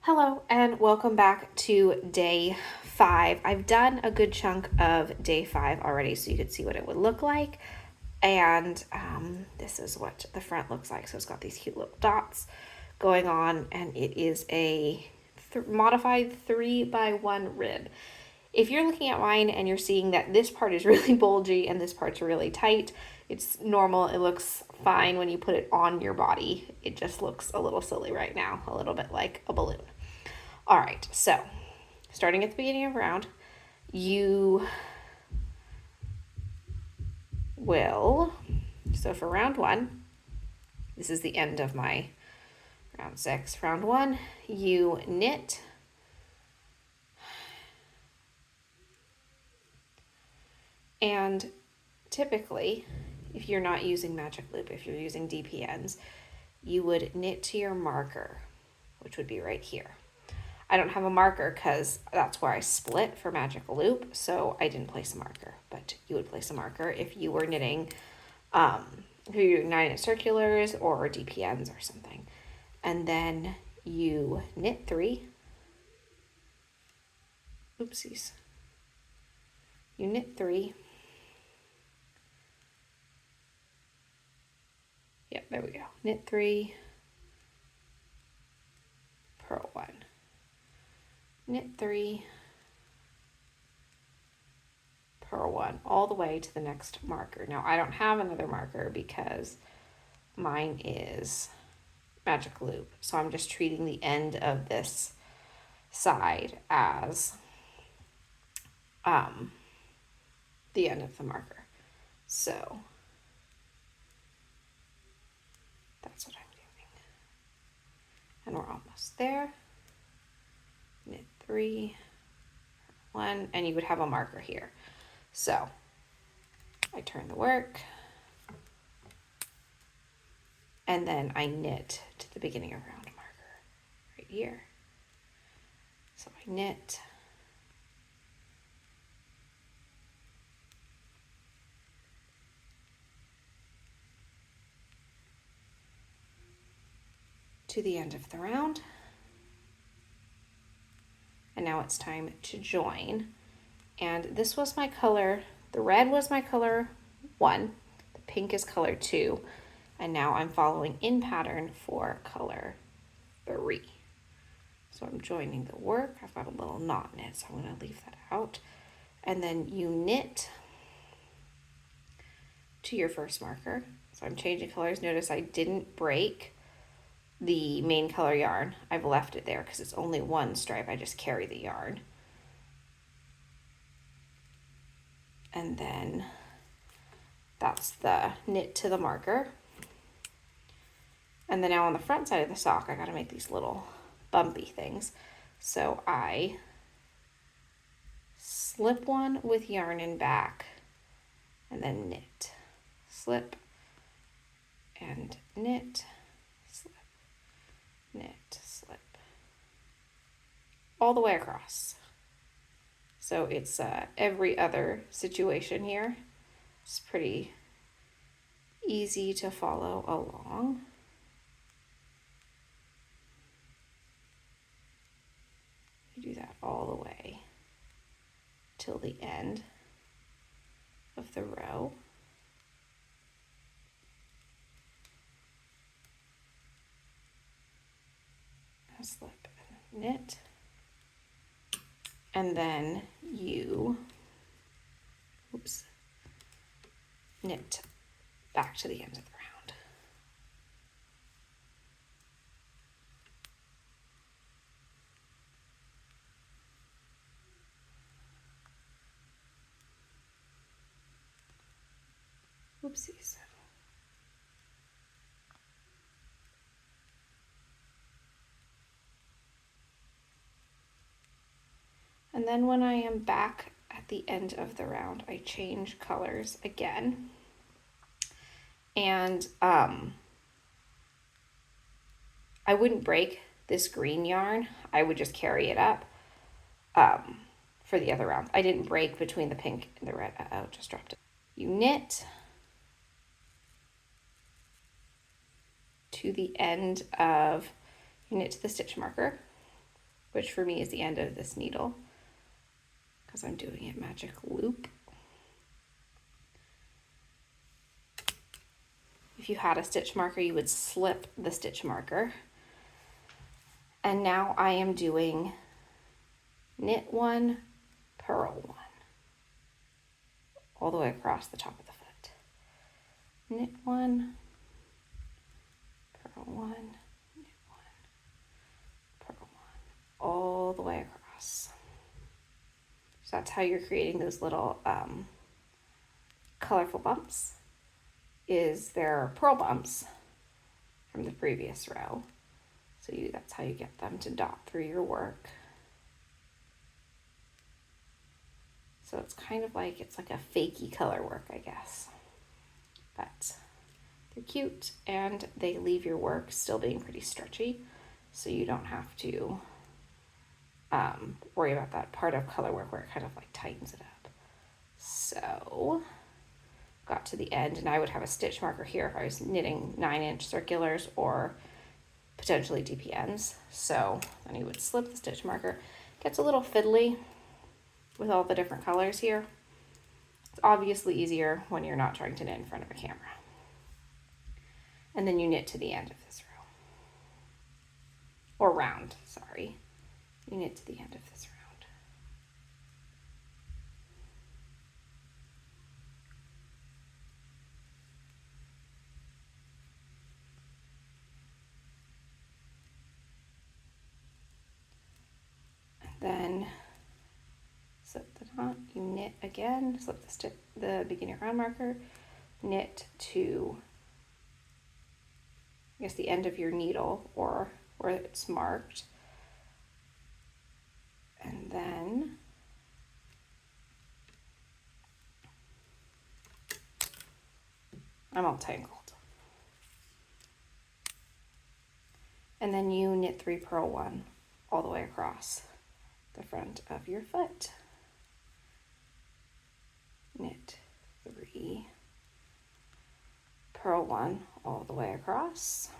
Hello and welcome back to day 5. I've done a good chunk of day 5 already so you could see what it would look like. And this is what the front looks like. So it's got these cute little dots going on, and it is a modified 3x1 rib. If you're looking at mine and you're seeing that this part is really bulgy and this part's really tight, it's normal. It looks fine when you put it on your body. It just looks a little silly right now, a little bit like a balloon. All right, so starting at the beginning of round, you will, so for round 1, this is the end of my round 6. Round 1, you knit and typically, if you're not using magic loop, if you're using DPNs, you would knit to your marker, which would be right here. I don't have a marker because that's where I split for magic loop, so I didn't place a marker, but you would place a marker if you were knitting, if you're doing 9-inch circulars or DPNs or something. And then you knit 3. Oopsies. You knit 3. Yep, there we go. Knit 3, purl 1. Knit 3, purl 1, all the way to the next marker. Now I don't have another marker because mine is magic loop, so I'm just treating the end of this side as the end of the marker. So that's what I'm doing. And we're almost there. Knit 3, 1, and you would have a marker here. So I turn the work, and then I knit to the beginning of round marker right here. So I knit, to the end of the round. And now it's time to join. And this was my color, the red was my color 1, the pink is color 2, and now I'm following in pattern for color 3. So I'm joining the work. I've got a little knot in it, so I'm going to leave that out. And then you knit to your first marker. So I'm changing colors. Notice I didn't break the main color yarn. I've left it there because it's only one stripe. I just carry the yarn. And then that's the knit to the marker. And then now on the front side of the sock, I got to make these little bumpy things. So I slip one with yarn in back and then knit, slip and knit, slip, knit, slip, all the way across. So it's every other situation here. It's pretty easy to follow along. You do that all the way till the end of the row. Slip and knit, and then you knit back to the end of the round. Oopsies. And then when I am back at the end of the round, I change colors again. And I wouldn't break this green yarn. I would just carry it up for the other round. I didn't break between the pink and the red. Uh-oh, just dropped it. You knit to the end of, you knit to the stitch marker, which for me is the end of this needle because I'm doing it magic loop. If you had a stitch marker, you would slip the stitch marker. And now I am doing knit 1, purl 1, all the way across the top of the foot. Knit 1, purl 1, knit 1, purl 1, all the way across. So that's how you're creating those little colorful bumps. Is their purl bumps from the previous row. So that's how you get them to dot through your work. So it's kind of like, it's like a fakey color work, I guess. But they're cute and they leave your work still being pretty stretchy. So you don't have to worry about that part of color work where it kind of like tightens it up. So got to the end, and I would have a stitch marker here if I was knitting 9-inch circulars or potentially DPNs. So then you would slip the stitch marker. Gets a little fiddly with all the different colors here. It's obviously easier when you're not trying to knit in front of a camera. And then you knit to the end of this row. Or round, sorry. You knit to the end of this round. Then slip the knot, you knit again, slip the beginning round marker, knit to, I guess, the end of your needle or where it's marked. And then I'm all tangled. And then you knit 3, purl 1 all the way across the front of your foot. Knit 3, purl 1 all the way across.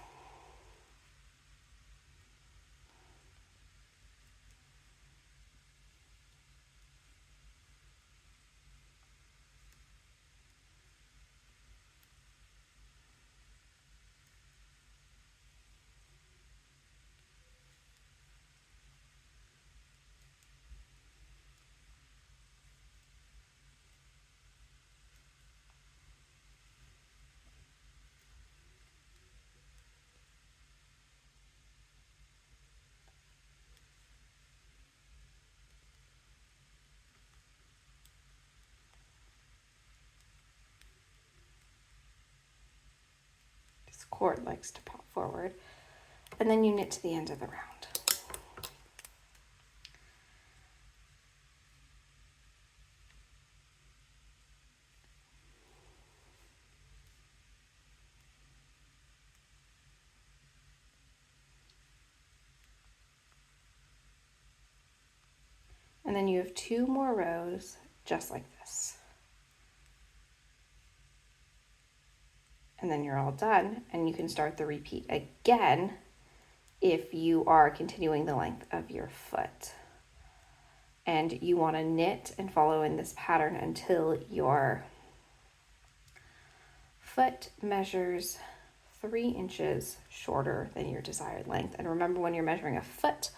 Cord likes to pop forward, and then you knit to the end of the round. And then you have 2 more rows just like this. And then you're all done, and you can start the repeat again if you are continuing the length of your foot. And you want to knit and follow in this pattern until your foot measures 3 inches shorter than your desired length. And remember, when you're measuring a foot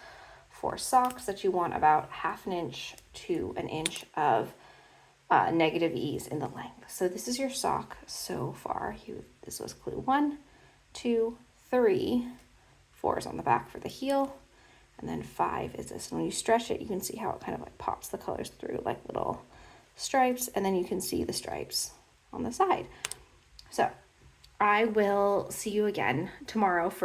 for socks, that you want about 1/2 inch to 1 inch of negative ease in the length. So this is your sock so far. This was clue 1, 2, 3, 4 is on the back for the heel, and then 5 is this. And when you stretch it, you can see how it kind of like pops the colors through like little stripes, and then you can see the stripes on the side. So I will see you again tomorrow for